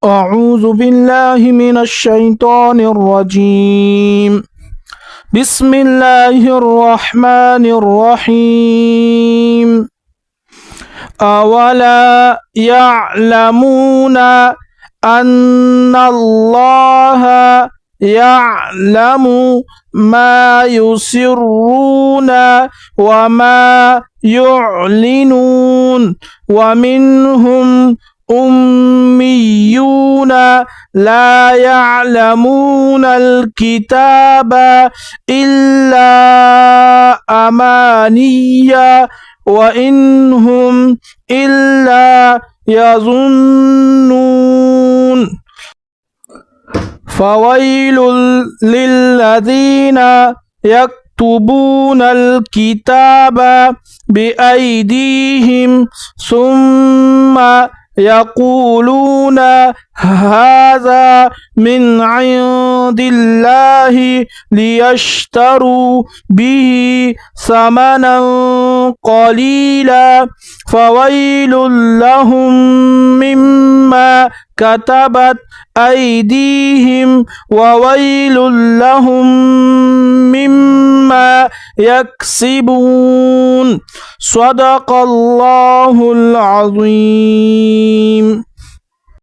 أعوذ بالله من الشيطان الرجيم. بسم الله الرحمن الرحيم. أولا يعلمون أن الله يعلم ما يسرون وما يعلنون ومنهم أميون لا يعلمون الكتاب إلا أماني وإنهم إلا يظنون. فويل للذين يكتبون الكتاب بأيديهم ثم يقولون هذا من عند الله ليشتروا به ثمنا قليلا فويل لهم مما كتبت أيديهم وويل لهم مما يكسبون. صدق الله العظيم.